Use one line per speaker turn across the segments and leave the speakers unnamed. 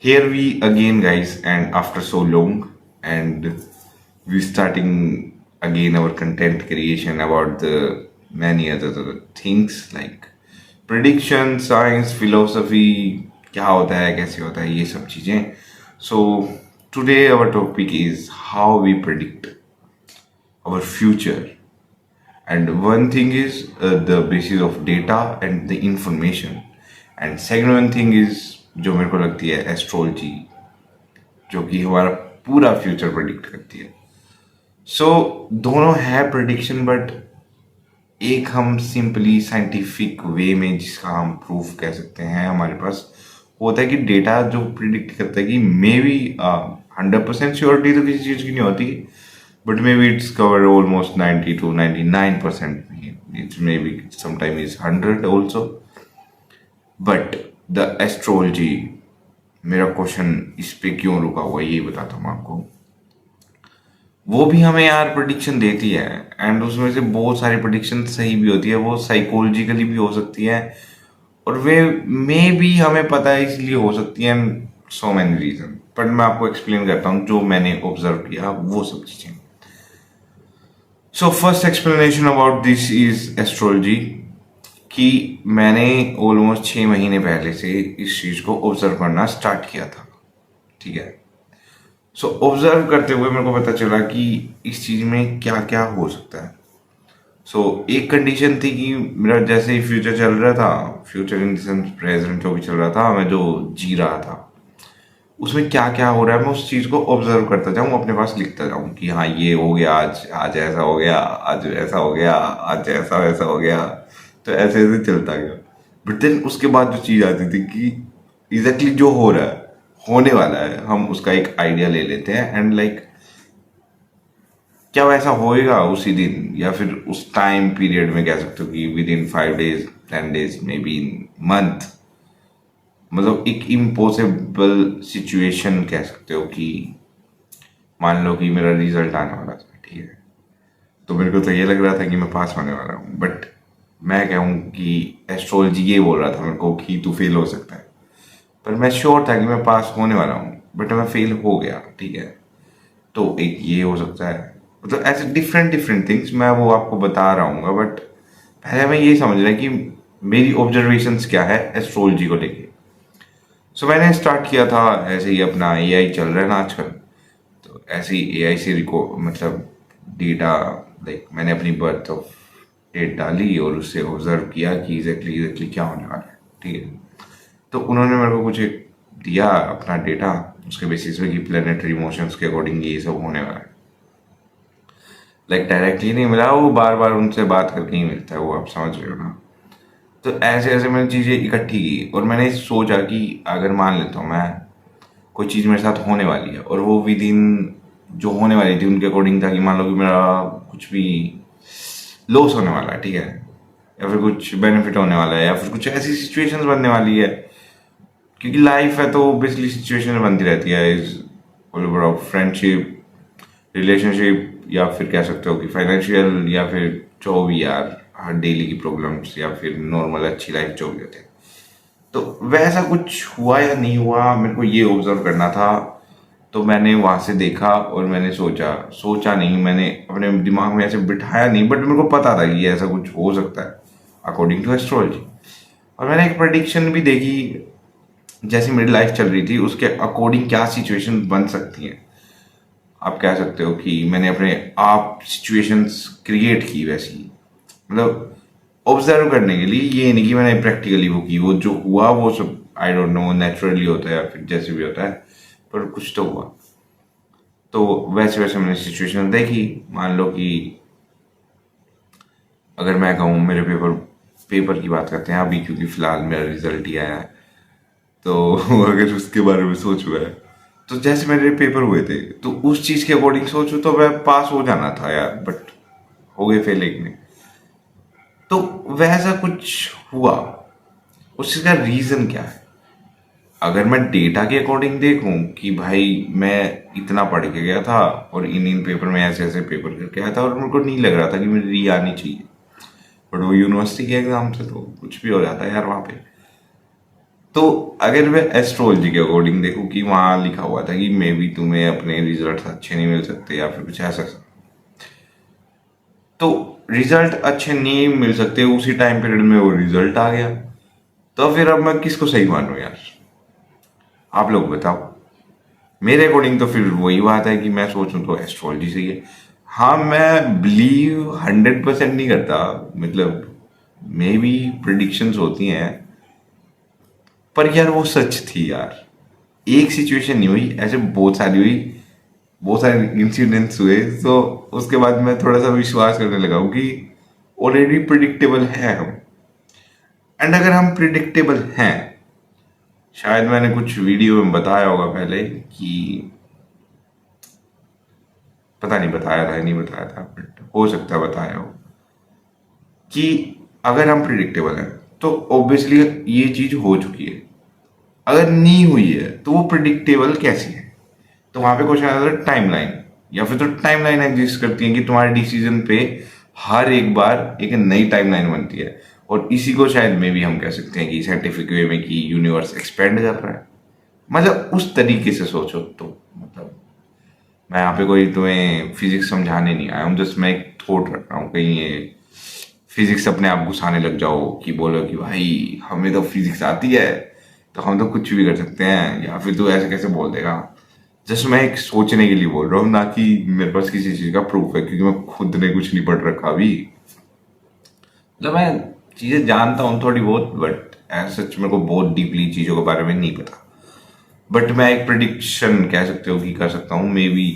Here we again, guys, and after so long, and we starting again our content creation about the many other things like prediction, science, philosophy, क्या होता है कैसे होता है ये सब चीजें. So today our topic is how we predict our future. And one thing is the basis of data and the information. And second one thing is जो मेरे को लगती है एस्ट्रोलॉजी, जो कि हमारा पूरा फ्यूचर प्रेडिक्ट करती है. सो दोनों है प्रेडिक्शन, बट एक हम सिंपली साइंटिफिक वे में जिसका हम प्रूफ कह सकते हैं हमारे पास होता है कि डेटा जो प्रिडिक्ट करता है कि मे बी 100% श्योरिटी तो किसी चीज़ की नहीं होती, but maybe it's covered almost 90 to 99%. It maybe sometime is 100 also. But the astrology, मेरा क्वेश्चन इस पे क्यों रुका हुआ ये बताता हूँ आपको. वो भी हमें यार प्रेडिक्शन देती है, एंड उसमें से बहुत सारी प्रेडिक्शन सही भी होती है, वो साइकोलॉजिकली भी हो सकती है, और वे मे भी हमें पता है इसलिए हो सकती है, सो मैनी रीजन. बट मैं आपको एक्सप्लेन करता हूँ जो मैंने ऑब्जर्व किया वो सब चीज़ें. So first explanation about this is astrology कि मैंने ऑलमोस्ट 6 महीने पहले से इस चीज़ को ऑब्जर्व करना स्टार्ट किया था. ठीक है. सो ऑब्जर्व करते हुए मेरे को पता चला कि इस चीज़ में क्या क्या हो सकता है. सो एक कंडीशन थी कि मेरा जैसे ही फ्यूचर चल रहा था, future in the sense present जो भी चल रहा था, मैं जो जी रहा था उसमें क्या क्या हो रहा है मैं उस चीज़ को ऑब्जर्व करता जाऊँ, अपने पास लिखता जाऊँ कि हाँ ये हो गया, आज आज ऐसा हो गया, आज ऐसा हो गया, आज ऐसा वैसा हो गया. तो ऐसे ऐसे चलता गया. बट देन उसके बाद जो चीज़ आती थी कि एग्जैक्टली जो हो रहा है, होने वाला है, हम उसका एक आइडिया ले लेते हैं एंड लाइक क्या वैसा होएगा उसी दिन या फिर उस टाइम पीरियड में, कह सकते हो कि with in 5 days 10 days may be in month. मतलब एक इम्पॉसिबल सिचुएशन कह सकते हो कि मान लो कि मेरा रिजल्ट आने वाला था. ठीक है. तो मेरे को तो ये लग रहा था कि मैं पास होने वाला हूँ, बट मैं कहूँ कि एस्ट्रोलॉजी ये बोल रहा था मेरे को कि तू फेल हो सकता है. पर मैं श्योर था कि मैं पास होने वाला हूँ, बट मैं फेल हो गया. ठीक है. तो एक ये हो सकता है, मतलब ऐसे डिफरेंट डिफरेंट थिंग्स मैं वो आपको बता रहा हूँ. बट पहले मैं ये समझ रहा है कि मेरी ऑब्जर्वेशंस क्या है एस्ट्रोलॉजी को लेके. सो मैंने स्टार्ट किया था ऐसे ही, अपना एआई चल रहा है ना आजकल, तो ऐसे ही एआई से मतलब डेटा, लाइक मैंने अपनी बर्थ ऑफ डेट डाली और उससे ऑब्जर्व किया कि एग्जैक्टली क्या होने वाला है. ठीक है. तो उन्होंने मेरे को कुछ एक दिया अपना डेटा, उसके बेसिस पे कि प्लेनेटरी मोशंस के अकॉर्डिंग ये सब होने वाला है. लाइक डायरेक्टली नहीं मिला, वो बार बार उनसे बात करके ही मिलता है, वो आप समझ रहे हो ना. तो ऐसे ऐसे मैंने चीज़ें इकट्ठी की और मैंने सोचा कि अगर मान लेता हूँ मैं कोई चीज़ मेरे साथ होने वाली है और वो विद इन जो होने वाली थी उनके अकॉर्डिंग था कि मान लो कि मेरा कुछ भी लॉस होने वाला है. ठीक है. या फिर कुछ बेनिफिट होने वाला है, या फिर कुछ ऐसी सिचुएशंस बनने वाली है, क्योंकि लाइफ है तो ऑब्वियसली सिचुएशन बनती रहती है. इज ऑल फ्रेंडशिप, रिलेशनशिप, या फिर कह सकते हो कि फाइनेंशियल, या फिर जो भी यार हर डेली की प्रॉब्लम्स, या फिर नॉर्मल अच्छी लाइफ जो भी होते हैं. तो वैसा कुछ हुआ या नहीं हुआ मेरे को ये ऑब्जर्व करना था. तो मैंने वहाँ से देखा और मैंने सोचा नहीं, मैंने अपने दिमाग में ऐसे बिठाया नहीं, बट मेरे को पता था कि ऐसा कुछ हो सकता है अकॉर्डिंग टू एस्ट्रोलॉजी. और मैंने एक प्रेडिक्शन भी देखी, जैसी मेरी लाइफ चल रही थी उसके अकॉर्डिंग क्या सिचुएशन बन सकती हैं. आप कह सकते हो कि मैंने अपने आप सिचुएशंस क्रिएट की वैसी, मतलब ऑब्जर्व करने के लिए. ये नहीं कि मैंने प्रैक्टिकली वो की, वो जो हुआ वो सब आई डोंट नो नेचुरली होता है या फिर जैसे भी होता है, पर कुछ तो हुआ. तो वैसे वैसे मैंने सिचुएशन देखी. मान लो कि अगर मैं कहूँ मेरे पेपर की बात करते हैं अभी, क्योंकि फिलहाल मेरा रिजल्ट ही आया है, तो अगर उसके बारे में सोचूं है तो जैसे मेरे पेपर हुए थे तो उस चीज़ के अकॉर्डिंग सोचूं तो मैं पास हो जाना था यार, बट हो गए फेल एक में. तो वैसा कुछ हुआ. उसका रीज़न क्या है? अगर मैं डेटा के अकॉर्डिंग देखूं कि भाई मैं इतना पढ़ के गया था और इन पेपर में ऐसे ऐसे पेपर करके आया था और मेरे को नहीं लग रहा था कि मेरी री आनी चाहिए, बट वो यूनिवर्सिटी के एग्जाम से तो कुछ भी हो जाता है यार वहाँ पे. तो अगर मैं एस्ट्रोलॉजी के अकॉर्डिंग देखूं कि वहां लिखा हुआ था कि मे बी तुम्हें अपने रिजल्ट अच्छे नहीं मिल सकते या फिर कुछ ऐसा, तो रिजल्ट अच्छे नहीं मिल सकते, उसी टाइम पीरियड में वो रिजल्ट आ गया, तो फिर अब मैं किसको सही मानूं यार? आप लोग बताओ। मेरे अकॉर्डिंग तो फिर वही बात है कि मैं सोचूं तो एस्ट्रोलॉजी सही है। हाँ, मैं बिलीव 100% नहीं करता, मतलब मे बी प्रिडिक्शंस होती हैं, पर यार वो सच थी यार। एक सिचुएशन नहीं हुई, ऐसे बहुत सारी हुई, बहुत सारे इंसिडेंट्स हुए, तो उसके बाद मैं थोड़ा सा विश्वास करने लगा हूँ कि ऑलरेडी प्रिडिक्टेबल है हम। एंड अगर हम प्रिडिक्टेबल हैं, शायद मैंने कुछ वीडियो में बताया होगा पहले कि, पता नहीं बताया था या नहीं बताया था, बट हो सकता है बताया हो, कि अगर हम प्रिडिक्टेबल हैं तो ऑब्वियसली ये चीज हो चुकी है। अगर नहीं हुई है तो वो प्रिडिक्टेबल कैसी है? तो वहां पे क्वेश्चन आता है टाइमलाइन, या फिर तो टाइमलाइन एग्जिस्ट करती है कि तुम्हारे डिसीजन पे हर एक बार एक नई टाइमलाइन बनती है, और इसी को शायद में भी हम कह सकते हैं कि साइंटिफिक वे में कि यूनिवर्स एक्सपेंड कर रहा है। मतलब उस तरीके से सोचो तो, मतलब मैं यहाँ पे कोई तुम्हें फिजिक्स समझाने नहीं आया हूँ, जस्ट मैं एक थॉट रख रहा हूँ, कहीं ये फिजिक्स अपने आप घुसाने लग जाओ कि बोलो कि भाई हमें तो फिजिक्स आती है तो हम तो कुछ भी कर सकते हैं, या फिर तू ऐसे कैसे बोल देगा। जस्ट मैं एक सोचने के लिए बोल रहा हूँ, ना कि मेरे पास किसी चीज का प्रूफ है, क्योंकि मैं खुद ने कुछ नहीं पढ़ रखा अभी। मतलब मैं चीजें जानता हूँ थोड़ी बहुत, बट सच मेरे को बहुत डीपली चीजों के बारे में नहीं पता। बट मैं एक प्रिडिक्शन कह सकते हो कि कर सकता हूँ, मे बी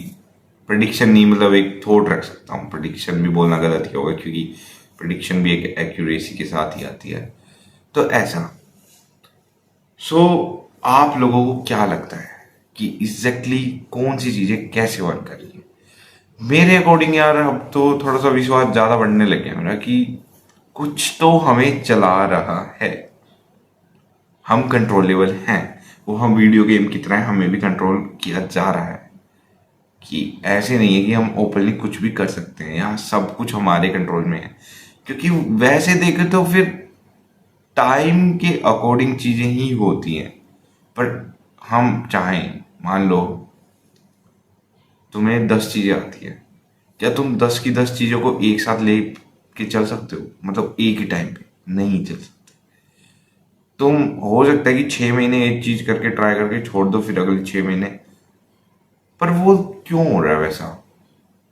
प्रिडिक्शन नहीं, मतलब एक थॉट रख सकता हूँ। प्रिडिक्शन भी बोलना गलत ही होगा, क्योंकि प्रिडिक्शन भी एक एक्यूरेसी के साथ ही आती है, तो ऐसा। सो आप लोगों को क्या लगता है कि एग्जैक्टली कौन सी चीजें कैसे वर्क कर रही है? मेरे अकॉर्डिंग यार अब तो थोड़ा सा विश्वास ज्यादा बढ़ने लग गया मेरा कि कुछ तो हमें चला रहा है, हम कंट्रोलेबल हैं। वो हम वीडियो गेम की तरह हमें भी कंट्रोल किया जा रहा है, कि ऐसे नहीं है कि हम ओपनली कुछ भी कर सकते हैं या सब कुछ हमारे कंट्रोल में है। क्योंकि वैसे देखे तो फिर टाइम के अकॉर्डिंग चीजें ही होती हैं, पर हम चाहें, मान लो तुम्हें 10 चीजें आती है, क्या तुम 10 की 10 चीजों को एक साथ ले के चल सकते हो? मतलब एक ही टाइम पे नहीं चल सकते। तुम हो सकता है कि 6 महीने एक चीज करके ट्राई करके छोड़ दो, फिर अगले 6 महीने, पर वो क्यों हो रहा है वैसा?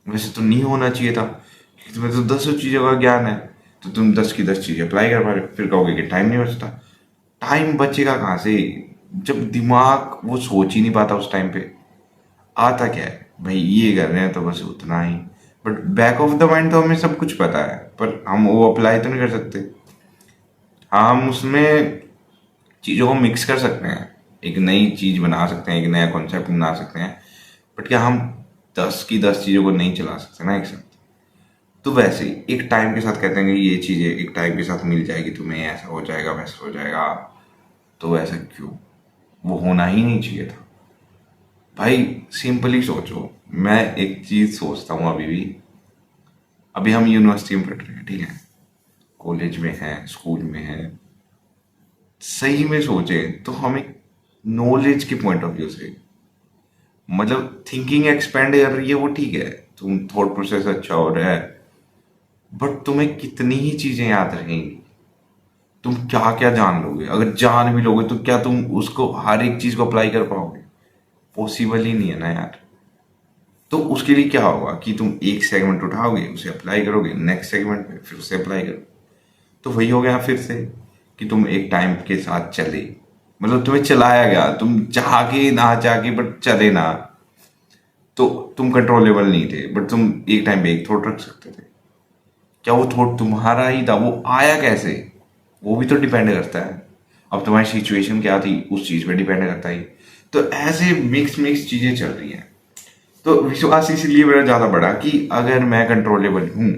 वैसे तो नहीं होना चाहिए था, क्योंकि तुम्हें तो 10 चीजों का ज्ञान है, तो तुम 10 की 10 चीजें अप्लाई कर पा रहे हो, फिर कहोगे कि टाइम नहीं बचता। टाइम बचेगा कहाँ से, जब दिमाग वो सोच ही नहीं पाता उस टाइम पे। आता क्या है भाई, ये कर रहे हैं तो बस उतना ही, but back of the mind तो हमें सब कुछ पता है, पर हम वो अप्लाई तो नहीं कर सकते। हाँ, हम उसमें चीज़ों को मिक्स कर सकते हैं, एक नई चीज़ बना सकते हैं, एक नया कॉन्सेप्ट बना सकते हैं, बट क्या हम 10 की 10 चीज़ों को नहीं चला सकते ना एक साथ? तो वैसे ही एक टाइम के साथ कहते हैं कि ये चीज़ें एक टाइम के साथ मिल जाएगी तुम्हें, ऐसा हो जाएगा वैसा हो जाएगा, तो ऐसा क्यों? वो होना ही नहीं चाहिए था भाई। सिंपली सोचो, मैं एक चीज़ सोचता हूँ अभी भी, अभी हम यूनिवर्सिटी में पढ़ रहे हैं, ठीक है, कॉलेज में हैं, स्कूल में हैं, सही में सोचे तो हमें नॉलेज के पॉइंट ऑफ व्यू से, मतलब थिंकिंग एक्सपेंड कर रही है वो ठीक है, तुम थॉट प्रोसेस अच्छा हो रहा है, बट तुम्हें कितनी ही चीजें याद रहेंगी? तुम क्या क्या जान लोगे? अगर जान भी लोगे तो क्या तुम उसको हर एक चीज को अप्लाई कर पाओगे? पॉसिबल ही नहीं है ना यार। तो उसके लिए क्या होगा कि तुम एक सेगमेंट उठाओगे, उसे अप्लाई करोगे, नेक्स्ट सेगमेंट पे फिर उसे अप्लाई करो, तो वही हो गया फिर से कि तुम एक टाइम के साथ चले, मतलब तुम्हें चलाया गया, तुम चाह के ना चाह के बट चले ना, तो तुम कंट्रोलेबल नहीं थे, बट तुम एक टाइम पे एक थॉट रख सकते थे। क्या वो थॉट तुम्हारा ही था? वो आया कैसे? वो भी तो डिपेंड करता है, अब तुम्हारी सिचुएशन क्या थी उस चीज पे डिपेंड करता है। तो ऐसे मिक्स मिक्स चीजें चल रही हैं, तो विश्वास इसलिए मेरा ज्यादा बढ़ा कि अगर मैं कंट्रोलेबल हूं,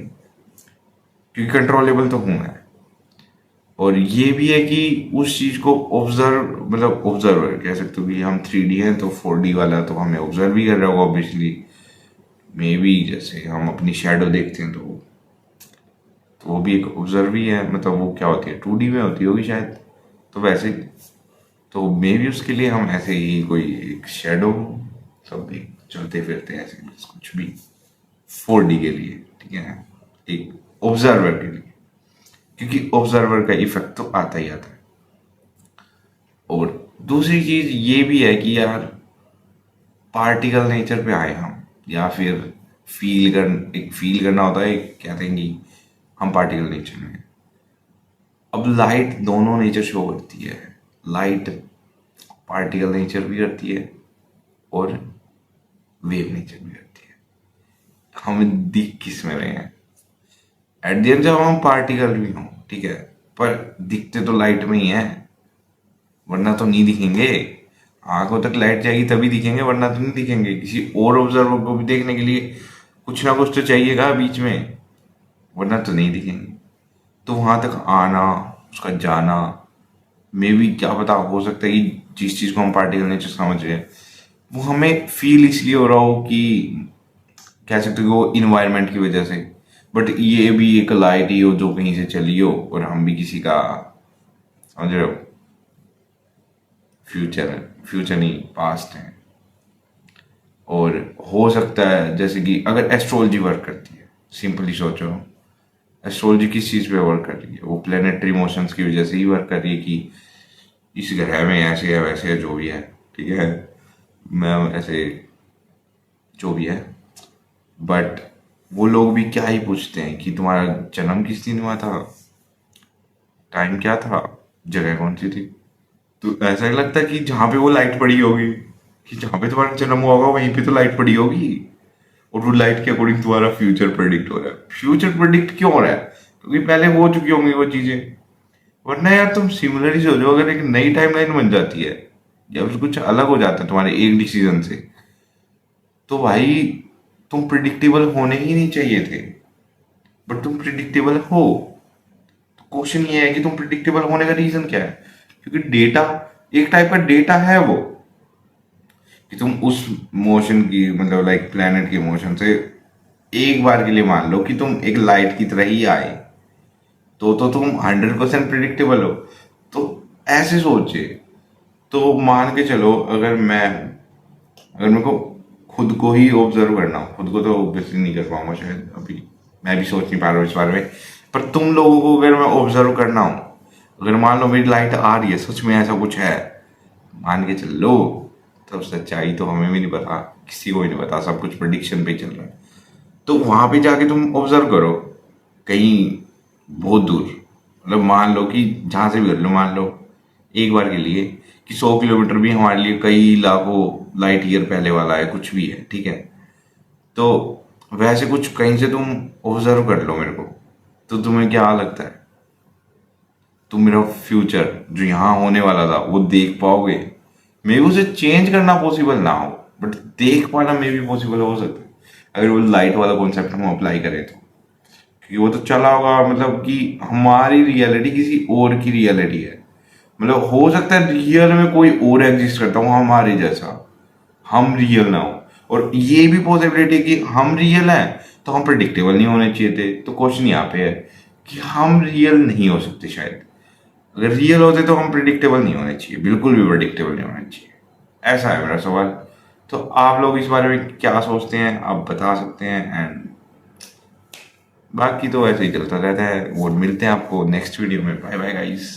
क्योंकि कंट्रोलेबल तो हूं मैं, और ये भी है कि उस चीज को ऑब्जर्व, मतलब ऑब्जर्वर कह सकते हो कि हम 3D हैं, तो 4D वाला तो हमें ऑब्जर्व भी कर रहा होगा ऑब्वियसली। मे बी जैसे हम अपनी शेडो देखते हैं तो वो भी एक ऑब्जर्व ही है, मतलब वो क्या होती है 2D में होती होगी शायद, तो वैसे ही तो मे बी उसके लिए हम ऐसे ही कोई एक शेडो, सब एक चलते फिरते हैं ऐसे बस कुछ भी 4D के लिए, ठीक है, एक ऑब्जर्वर के लिए, क्योंकि ऑब्जर्वर का इफेक्ट तो आता ही आता है। और दूसरी चीज ये भी है कि यार पार्टिकल नेचर पे आए हम, या फिर एक फील करना होता है, एक कहते हैं कि हम पार्टिकल नेचर में हैं। अब लाइट दोनों नेचर शो करती है, लाइट पार्टिकल नेचर भी करती है और वेव नेचर भी करती है। हम दिख किस में रहे हैं एट द एंड, जब हम पार्टिकल भी हों, ठीक है, पर दिखते तो लाइट में ही हैं, वरना तो नहीं दिखेंगे। आंखों तक लाइट जाएगी तभी दिखेंगे, वरना तो नहीं दिखेंगे। किसी और ऑब्जर्वर को भी देखने के लिए कुछ ना कुछ तो चाहिएगा बीच में, वरना तो नहीं दिखेंगे। तो वहां तक आना, उसका जाना, मे भी क्या पता, हो सकता है कि जिस चीज को हम पार्टिकल नेचर समझ रहे हैं वो हमें फील इसलिए हो रहा हो कि कह सकते हो वो इन्वायरमेंट की वजह से, बट ये भी एक लाइट ही हो जो कहीं से चली हो और हम भी किसी का, समझ रहे हो, फ्यूचर नहीं पास्ट है। और हो सकता है जैसे कि अगर एस्ट्रोलॉजी वर्क करती है, सिंपली सोचो, एस्ट्रोलॉजी किस चीज पे वर्क कर रही है, वो प्लेनेटरी मोशंस की वजह से ही वर्क कर रही है कि इस ग्रह में ऐसे है वैसे है जो भी है, ठीक है, मैं ऐसे जो भी है। बट वो लोग भी क्या ही पूछते हैं कि तुम्हारा जन्म किस दिन हुआ था, टाइम क्या था, जगह कौन सी थी। तो ऐसा ही लगता है कि जहाँ पे वो लाइट पड़ी होगी, कि जहाँ पे तुम्हारा जन्म हुआ होगा वहीं पे तो लाइट पड़ी होगी, और वो लाइट के अकॉर्डिंग तुम्हारा फ्यूचर प्रेडिक्ट हो रहा है। फ्यूचर प्रेडिक्ट क्यों हो रहा है? क्योंकि पहले हो चुकी होंगी वो चीजें। वरना यार तुम सिमिलरली सोचो, अगर एक नई टाइमलाइन बन जाती है या फिर कुछ अलग हो जाता है तुम्हारे एक डिसीजन से, तो भाई तुम प्रिडिक्टेबल होने ही नहीं चाहिए थे, बट तुम प्रिडिक्टेबल हो। क्वेश्चन ये है कि तुम प्रिडिक्टेबल होने का रीजन क्या है? क्योंकि डेटा, एक टाइप का डेटा है वो, कि तुम उस मोशन की, मतलब लाइक प्लेनेट की मोशन से एक बार के लिए मान लो कि तुम एक लाइट की तरह ही आए, तो तुम 100% प्रिडिक्टेबल हो। तो ऐसे सोचे, तो मान के चलो, अगर मेरे को खुद को ही ऑब्जर्व करना हो, खुद को तो ऑब्वियसली नहीं कर पाऊंगा शायद, अभी मैं भी सोच नहीं पा रहा हूँ इस बारे में, पर तुम लोगों को अगर मैं ऑब्जर्व करना हो, अगर मान लो मेरी लाइट आ रही है, सच में ऐसा कुछ है, मान के चल लो, तब सच्चाई तो हमें भी नहीं पता, किसी को भी नहीं पता, सब कुछ प्रिडिक्शन पे चल रहा है। तो वहां पे जाके तुम ऑब्जर्व करो कहीं बहुत दूर, मतलब मान लो कि जहां से भी कर लो, मान लो एक बार के लिए कि 100 किलोमीटर भी हमारे लिए कई लाखों लाइट ईयर पहले वाला है, कुछ भी है, ठीक है। तो वैसे कुछ कहीं से तुम ऑब्जर्व कर लो मेरे को, तो तुम्हें क्या लगता है, तुम मेरा फ्यूचर जो यहाँ होने वाला था वो देख पाओगे? मे बी उसे चेंज करना पॉसिबल ना हो, बट देख पाना मे बी पॉसिबल हो सकता है, अगर वो लाइट वाला कॉन्सेप्ट हम अप्लाई करें तो। क्योंकि वो तो चला होगा, मतलब कि हमारी रियलिटी किसी और की रियलिटी है, मतलब हो सकता है रियल में कोई और एग्जिस्ट करता हो हमारे जैसा, हम रियल ना हो। और ये भी पॉसिबिलिटी कि हम रियल हैं तो हम प्रिडिक्टेबल नहीं होने चाहिए थे। तो क्वेश्चन यहाँ पे है कि हम रियल नहीं हो सकते शायद, अगर रियल होते तो हम प्रिडिक्टेबल नहीं होने चाहिए, बिल्कुल भी प्रिडिक्टेबल नहीं होने चाहिए। ऐसा है मेरा सवाल। तो आप लोग इस बारे में क्या सोचते हैं, आप बता सकते हैं। एंड बाकी तो ऐसे ही चलता रहता है, और मिलते हैं आपको नेक्स्ट वीडियो में। Bye bye guys.